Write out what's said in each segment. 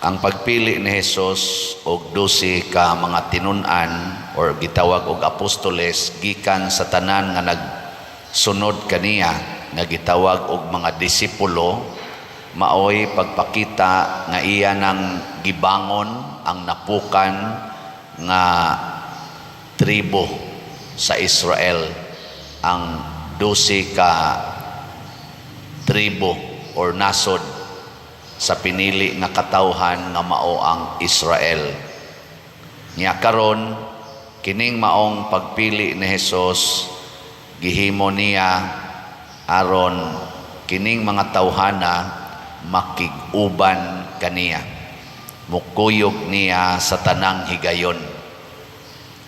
ang pagpili ni Hesus og 12 ka mga tinun-an or gitawag og apostoles gikan sa tanan nga nagsunod kaniya nga gitawag og mga disipulo, maoy pagpakita nga iya nang gibangon ang napukan nga tribo sa Israel, ang 12 ka tribo or nasod sa pinili nga katawhan nga mao ang Israel. Nya karon kining maong pagpili ni Hesus gihimo niya aron kining mga tawhana makig-uban kaniya, mukuyog niya sa tanang higayon.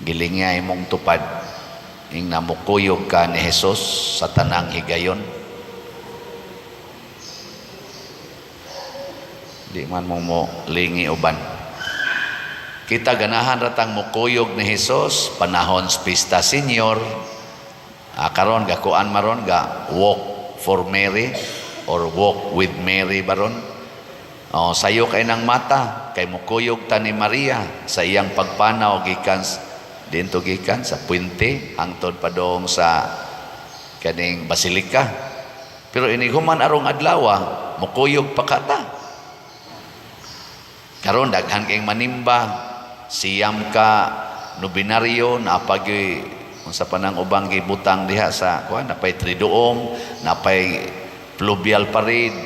Gilinga imong tupad ing namukuyog ka ni Hesus sa tanang higayon. Di man mo lingi uban. Kita ganahan ratang mukuyog ni Hesus panahon sa Pista Senior. Karon gakuan maron ga walk for Mary or walk with Mary baron. Sayo kay nang mata kay mukuyog ta ni Maria sa iyang pagpanaw gikan dinto gikan sa puente hangtod padong sa kaning basilika. Pero ini human arong adlaw mukuyog pa kata. Karon daghan kayong manimba, siyam ka nobinaryo na pagi unsa pa nang ubang gibutang diha sa kuan napay triduom, napay pluvial parade,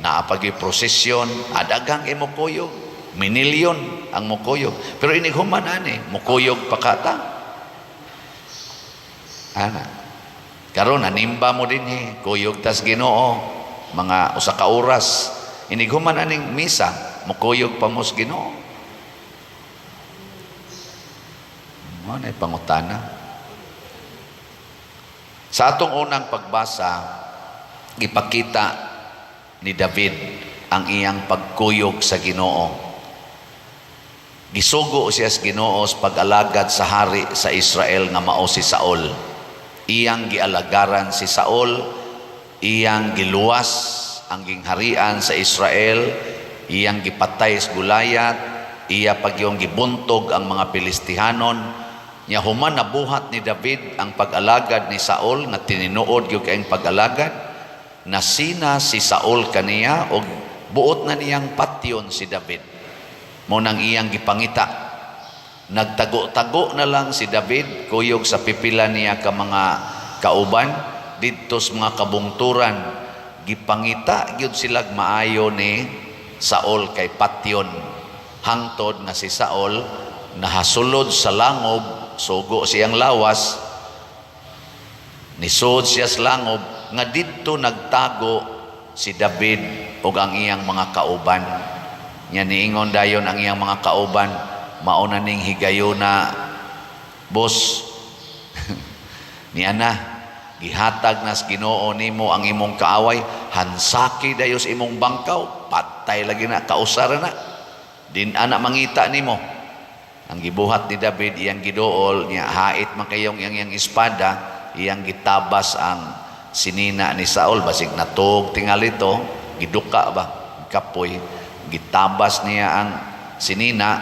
napay prosesyon, adagang imukuyog, minilyon ang mukuyog. Pero ini human ani mukuyog pakata. Ana. Karon nanimba mo dinhi, kuyog tas Ginoo, mga usa ka oras. Ini human aning misa mukuyog pa mos Ginoo. Mo na pangutana. Sa atong unang pagbasa, ipakita ni David ang iyang pagkuyog sa Ginoo. Gisugo siya sa Ginoo sa pag-alagad sa hari sa Israel nga mao si Saul. Iyang gialagaran si Saul, iyang giluwas ang gingharian sa Israel, iyang gipatay sa Gulayat, iya pagyong gibuntog ang mga Pilistihanon. Nya human nabuhat ni David ang pag-alagad ni Saul nga tininuod gyud kay ang pag-alagad, nasina si Saul kaniya og buot na niyang patyon si David. Mo nang iyang gipangita, nagtago-tago na lang si David kuyog sa pipila niya ka mga kauban didto sa mga kabungturan. Gipangita gyud sila maayo ni Saul kay patyon, hangtod nga si Saul nahasulod sa langob, sugo siyang lawas, nisud siya sa langob nga didto nagtago si David ug ang iyang mga kauban. Nya niingon dayon ang iyang mga kauban, mao na ning higayuna, boss. Niana gihatag nas Ginoo nimo ang imong kaaway, hansaki dayo sa imong bangkaw, patay lagi na, kausara na, din anak mangita nimo. Ang gibuhat ni David, iyang gidool niya, hait man kayong iyang espada, iyang gitabas ang sinina ni Saul, basig natug tingali to, giduka ba, kapoy, gitabas niya ang sinina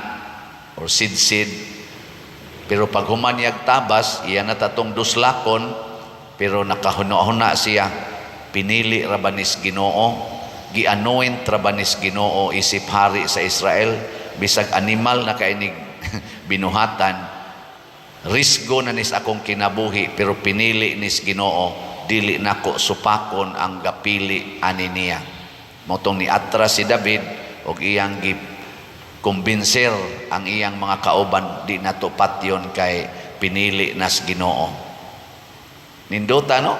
or sidsid. Pero pag human niyag tabas, iya na tatong duslakon, pero nakahuna-huna siya, pinili rabanis Ginoo, gi-anoint rabanis Ginoo isip hari sa Israel, bisag animal na kainig binuhatan, risgo na nis akong kinabuhi, pero pinili nis Ginoo, dili nako supakon ang gapili ani niya. Motong ni atras si David og iyang kumbinser ang iyang mga kauban, di nato patyon kay pinili nas Ginoo. Nindota no?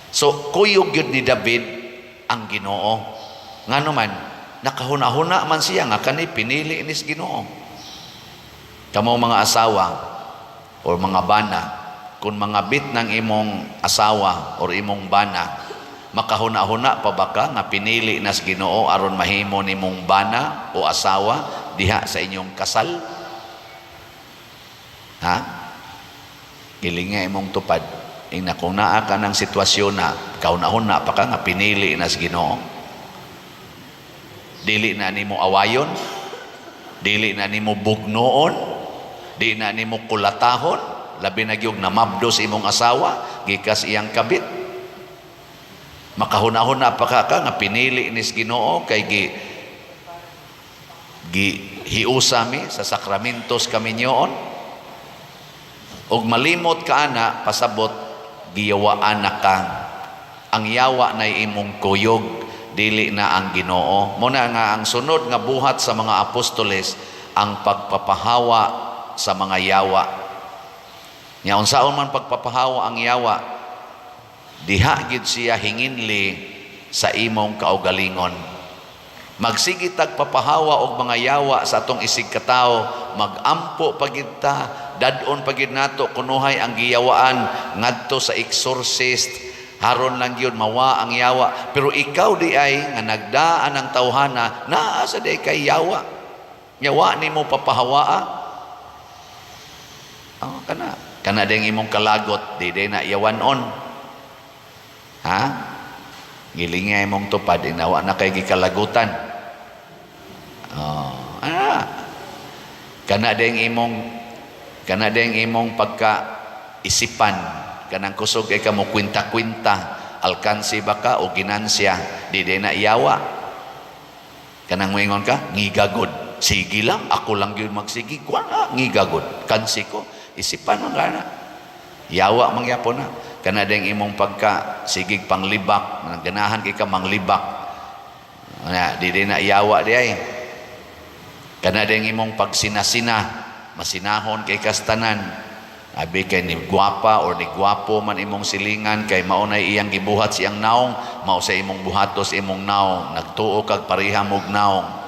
So kuyog yun ni David ang Ginoo. Ngano man nakahuna-huna man siya nga kani pinili nis Ginoo. Kamo mga asawa or mga bana, kung mga bit ng imong asawa or imong bana, makahuna-huna pa baka nga pinili nas Ginoo aron mahimo nimong bana o asawa diha sa inyong kasal? Ha? Ilinga imong tupad. Ing na kung naa ka ng sitwasyon na kaunahon na pa ka nga pinili nas Ginoo. Dili na nimo awayon, dili na nimo bugnoon, di na nimo kulatahon, labi na gyud namabdo sa imong asawa gikas iyang kabit. Makahunahuna pa ka nga pinili nis Ginoo kay hiusami sa sakramentos kami niyoon. Og malimot ka ana, pasabot giyawaan na ka. Ang yawa na imong kuyog, dili na ang Ginoo. Muna nga ang sunod nga buhat sa mga apostoles, ang pagpapahawa sa mga yawa. Nya unsaon man pagpapahawa ang yawa, diha gid siya hinginli sa imong kaugalingon. Magsige tagpapahawa og mga yawa sa atong isig katao, magampo pagid ta, dadon pagid nato kunuhay ang giyawaan ngadto sa exorcist, haron lang yun mawa ang yawa. Pero ikaw di ay nga nagdaan ang tawhana, naa sa di kay yawa, yawa nimo papahawaa. Kana ding imong kalagot, di na yawanon. Ha? Gilingay mong tupad, inawa na kay gikalagutan. Kana ding imong pagka-isipan, kanang kusog kay kamo kwinta-kwinta, alkansi ba ka o ginansya, di na iyawa. Kanang moingon ka, ngigagod. Sige lang, ako lang yun magsigi. Ngigagod. Kansi ko, isipan mo gana. Yawa mangyapon na. Kana ding imong pagka sigig panglibak, ganahan kay ka manglibak, di na iyawa di ay. Kana ding imong pagsinasina, masinahon kay kastanan, abi kay ni gwapa or ni gwapo man imong silingan, kay maunay iyang gibuhat siyang naong, mao sa imong buhatos imong naong, nagtuo kag pareha mog naong.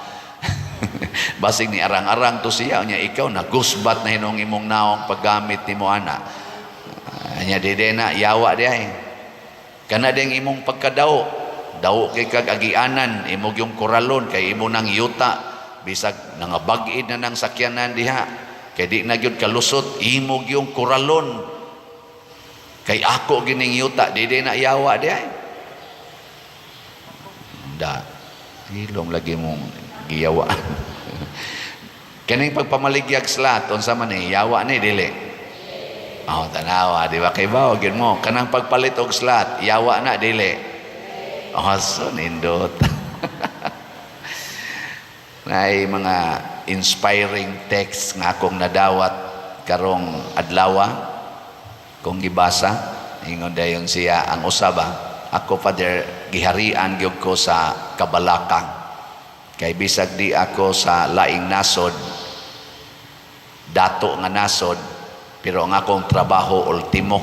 Basig ni arang-arang to siya, nya ikaw nagusbat na hinong imong naong paggamit nimo ana. Anya dede na yawa di ay. Kana ding imong pagkadaw, daw kay kag agianan, imog yung koralon kay imo nang yuta, bisag nangabag-id na ng sakyanan diha, kay di na gyud kalusot, imog yung koralon kay ako gining yuta, dede na yawa di ay. Da ilong lagi mong giyawaan. Kaning pagpamaligyag slat unsa man ni yawa ni dili. Tanawa, di ba kay bawo gyud mo kanang pagpalit og slat, yawa na dili. So nindot. Nay mga inspiring text nga akong nadawat karong adlaw kung gibasa, ingon dayon siya ang usaba. Ako Father, giharian gyud ko sa kabalakang. Kay bisag di ako sa laing nasod, dato nga nasod, pero ang akong trabaho ultimo,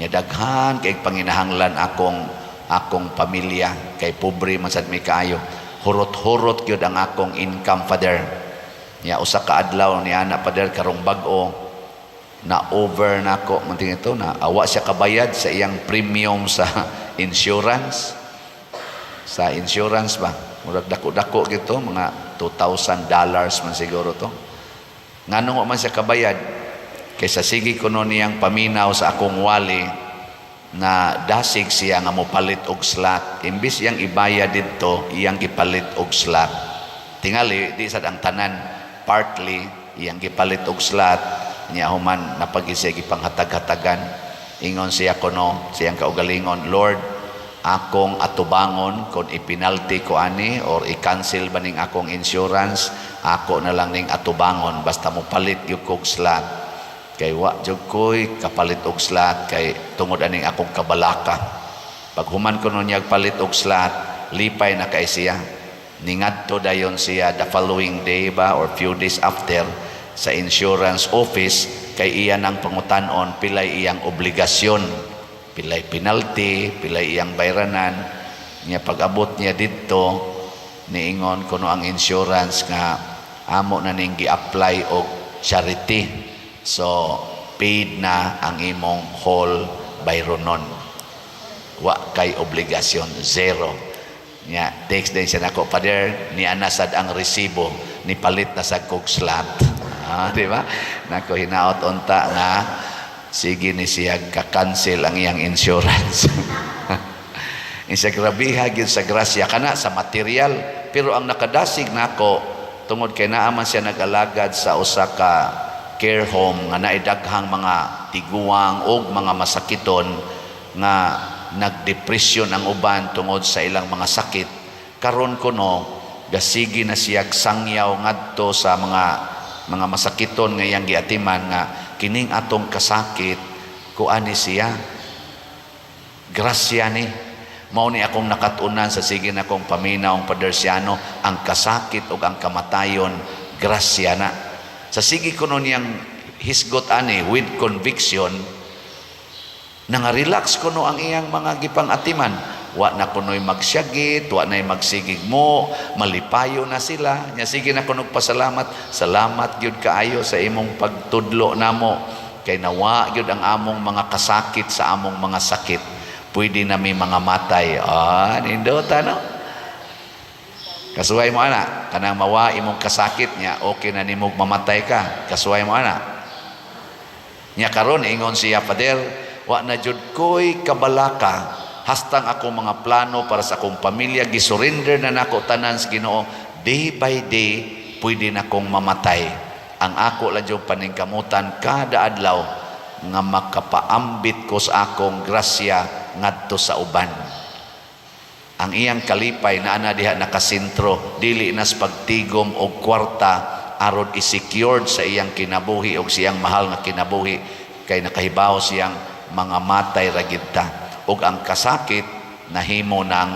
nya daghan kay panginahanglan akong pamilya, kay pobre man sad mi kaayo. Hurot-hurot gyud ang akong income, Father. Nya usa ka adlaw ni ana, Father, karong bag-o na over nako munting ito na awa siya kabayad sa iyang premium sa insurance. Sa insurance ba? Murag dako-dako gito, mga $2,000 man siguro to. Nganong man siya kabayad? Kaysa sige ko no niyang paminaw sa akong wali na dasig siya nga mopalit og slot. Imbis iyang ibaya dito, iyang gipalit og slot. Tingali, di sad ang tanan, partly, iyang gipalit og slot. Niya human napag-isya gipanghatag-hatagan. Ingon siya kuno, siyang kaugalingon, Lord, akong atubangon kung ipinalty ko ani or i-cancel ba ning akong insurance, ako na lang ning atubangon basta mo palit yung kog slot. Kay wa jud koy kapalit og slot kay tungod aning akong kabalaka. Pag human ko no niya palit og slot, lipay na kay siya. Ningadto dayon siya the following day ba or few days after sa insurance office, kay iya nang pangutan-on pilay iyang obligasyon, pilay penalty, pilay iyang bayranan. Niya pag-abot niya dito, niingon kuno ang insurance nga amo na ning gi-apply og charity. So, paid na ang imong whole bayronon. Wa kay obligasyon, zero. Nya, text din siya nako, Father, ni anasad ang resibo, ni palit na sa kog slot. Di ba? Nako, hinaot unta nga, sige ni siya ka-cancel ang iyang insurance. Isa grabiha gyud sa grasya kana sa material, pero ang nakadasig nako tungod kay naa man siya nag-alagad sa usa ka care home nga naay daghang mga tiguang og mga masakiton nga nagdepresyon ang uban tungod sa ilang mga sakit. Karon kuno gasigi na siyag sangyaw ngadto sa mga masakiton nga iyang giatiman nga kining atong kasakit kuani siya grasya ni. Mao ni akong nakatunan sa sige na kong paminaw Padersiano, ang kasakit ug ang kamatayon grasya na. Sa sige ko nun niyang hisgot ani with conviction, nanga-relax ko no ang iyang mga gipang atiman. Wa na kuno'y magsyagit, wa na'y magsigig mo, malipayo na sila. Nya sige na kunog pasalamat, salamat gyud kaayo sa imong pagtudlo namo. Kay nawa gyud ang among mga kasakit sa among mga sakit. Pwede na may mga matay. Nindota no? Kasuway mo ana, kanang mawa imong kasakit niya, okay na nimog mamatay ka. Kasuway mo ana. Nya karon ingon siya, Pader, wa na jud ko'y kabalaka, hastang akong mga plano para sa akong pamilya, gisurrender na nako tanan sa Ginoo. Day by day, pwede na kong mamatay. Ang ako lang yung paningkamutan kada adlaw nga makapaambit ko sa akong grasya ngadto sa uban. Ang iyang kalipay na ana diha nakasentro, dili nas pagtigom og kwarta aron i-secured sa iyang kinabuhi og siyang mahal nga kinabuhi, kay nakahibaw siyang mga matay ra gyud ta. Og ang kasakit nahimo ng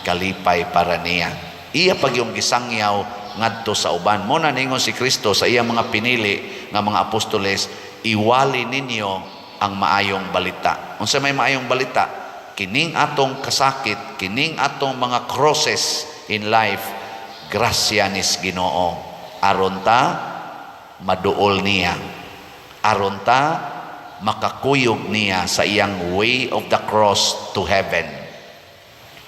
kalipay para niya. Iya pag yung gisangyaw ngadto sa uban. Mo na ningon si Kristo sa iyang mga pinili nga mga apostoles, iwali ninyo ang maayong balita. Unsa may maayong balita? Kining atong kasakit, kining atong mga crosses in life, grasya nis Ginoo. Aron ta maduol niya. Aron ta makakuyog niya sa iyang way of the cross to heaven.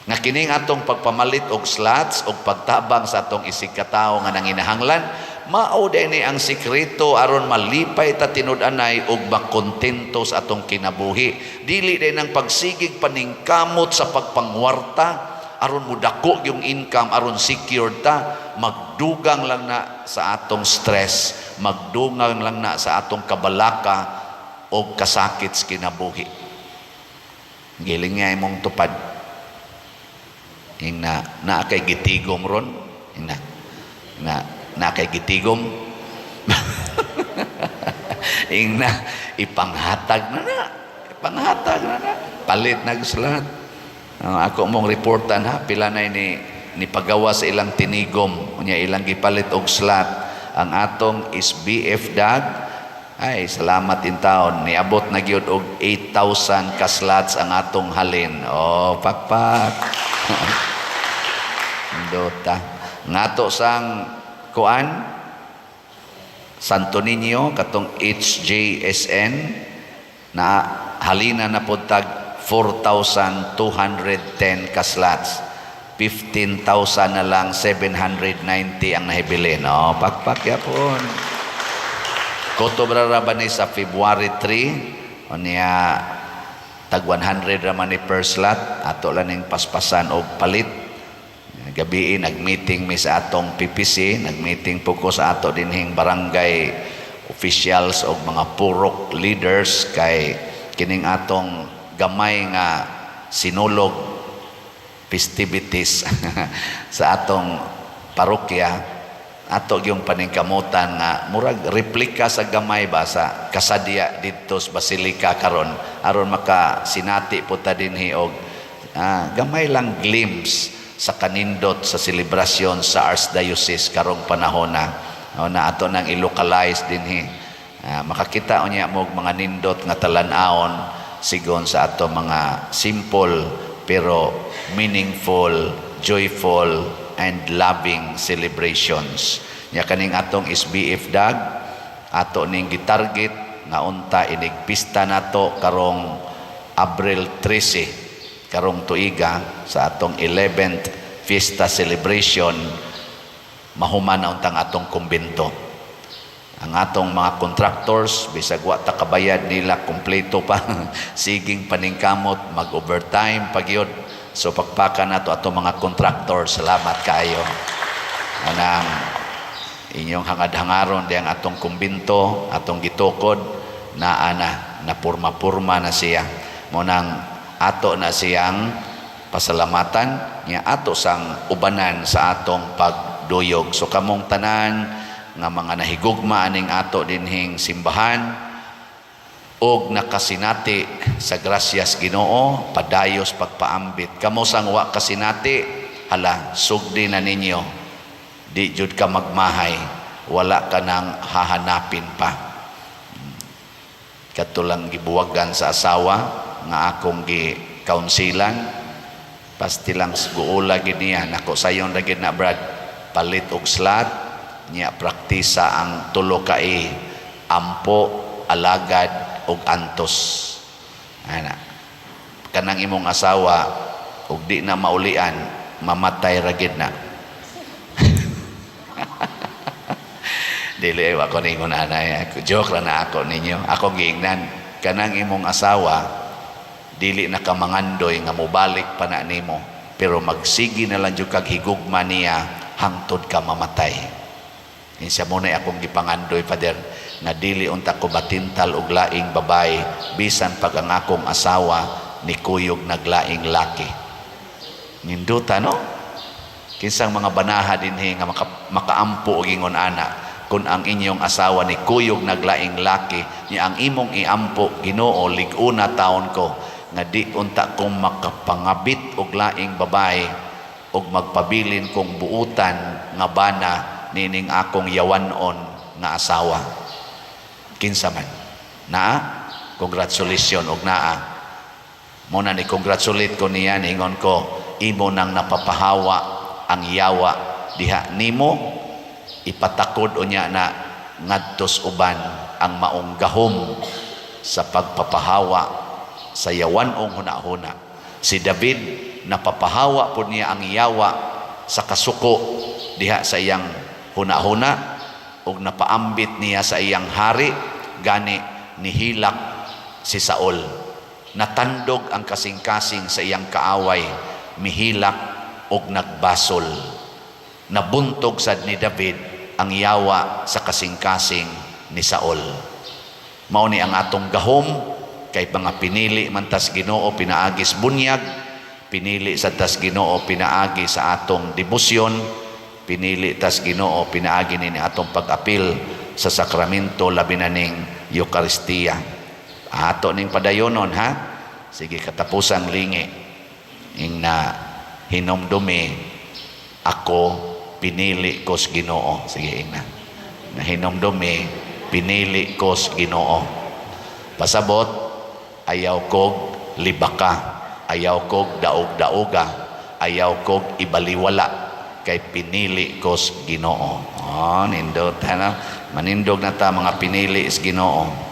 Nga kining atong pagpamalit og slots og pagtabang sa atong isig katao nga nanginahanglan, mao ni ang sikreto aron malipay ta tinud-anay og makontento sa atong kinabuhi. Dili din ang pagsigig paningkamot sa pagpangwarta aron mudako yung income, aron secured ta. Magdugang lang na sa atong stress, magdugang lang na sa atong kabalaka o kasakit sa kinabuhi. Giling nga imong tupad. Yung na kay gitigom ron. Yung na kay gitigom. Yung ipanghatag na. Ipanghatag na. Palit na guslahat. Ako mong reportan ha, pila na ni pagawa sa ilang tinigom. Unya ilang gipalit og slat. Ang atong is BF Dag. Ay, salamat in taon. Niabot na gyud og 8,000 ka-slots ang atong halin. Pakpak. Dota. Ngato sang kuan Santo Niño katong HJSN na halina na pud tag 4,210 ka-slots. 15,000 na lang, 790 ang nahibilin. Pakpak yapon. Koto braraban ni sa February 3, o niya tag 100 raman ni per slot, ato lang ning paspasan og palit. Gabi nagmeeting mi sa atong PPC, nagmeeting po ko sa ato dinhing barangay officials og mga purok leaders kay kining atong gamay nga sinulog festivities sa atong parokya. Ato yung paningkamutan nga murag replika sa gamay ba sa kasadya dito sa Basilica karon aron maka sinati po ta dinhi og gamay lang glimpse sa kanindot sa selebrasyon sa Archdiocese karong panahon na ato nang i-localize dinhi. Makakita unya mo mga nindot nga talan-aon sigon sa ato mga simple pero meaningful, joyful and loving celebrations. Nya kaning atong SBF Dag, ato ning gitarget nga unta inigpista nato karong Abril 13, karong tuiga sa atong 11th Fiesta Celebration, mahuman na untang atong kumbento. Ang atong mga contractors, bisag wa ta kabayad nila, kompleto pa, siging paningkamot, mag-overtime, pagyod, So pagpaka na to ato mga kontraktor, salamat kayo. Anang inyong hangad-hangaron diyang atong kumbinto, atong gitukod, na purma-purma na siya. Munang ato na siyang pasalamatan, niya ato sang ubanan sa atong pagduyog. So kamong tanan, nga mga nahigugma aning ato dinhing simbahan, og nakasinati sa grasyas Ginoo, padayos pagpaambit. Kamo sang wa kasinati, hala, sugdi na ninyo. Di jud ka magmahay, wala ka nang hahanapin pa. Katulang gibuwagan sa asawa, nga akong gi-kaunsilan, pastilang guula gid niya, nako sayon lagi na Brad, palit og slat, niya praktisa ang tulo kai, ampo, alagad, og antos. Ana. Kanang imong asawa, og di na maulian, mamatay ra gid na. Dili ako ningon anay, joke lang na ako ninyo. Ako giingnan, kanang imong asawa dili na ka mangandoy nga mobalik pa na nimo, pero magsigi na lang jud kag higugma niya hangtod ka mamatay. Insya muna akong gipangandoy, Father, nga dili unta ko batintal og laing babay bisan pag ang akong asawa ni kuyog naglaing laki. Ninduta no? Kinsang mga banaha dinhi nga makaampo og ingon ana, kung ang inyong asawa ni kuyog naglaing laki, niya ang imong iampo, Ginoo, liguna taon ko, nga di unta kong makapangabit og laing babae, og magpabilin kong buutan nga bana nining akong yawanon nga asawa. Kinsa man. Naa? Congratulations og naa. Muna ni congratulate ko niya, ningon ko, imo nang napapahawa ang yawa diha nimo, ipatakod unya na ngadtos uban ang maong gahom sa pagpapahawa sa yawanong hunahuna. Si David, napapahawa po niya ang yawa sa kasuko diha sa iyang hunahuna, ug napaambit niya sa iyang hari, gani nihilak si Saul. Natandog ang kasing-kasing sa iyang kaaway, mihilak ug nagbasol. Nabuntog sad ni David ang yawa sa kasing-kasing ni Saul. Mao ni ang atong gahom, kay mga pinili man tas Ginoo pinaagis bunyag, pinili sa tas Ginoo pinaagi sa atong debosyon, pinili tas Ginoo pinaagi ni atong pag-apil sa sakramento labi na ning Eucharistia. Ato ning padayonon ha. Sige, katapusang lingi ing na hinomdumi, ako pinili ko sa Ginoo. Sige ing na hinomdumi, pinili ko sa Ginoo. Pasabot, ayaw kog libaka, ayaw kog daog-daoga, ayaw kog ibaliwala, kay pinili ko sa Ginoo. Oh, nindot, manindog na ta mga pinili sa Ginoo.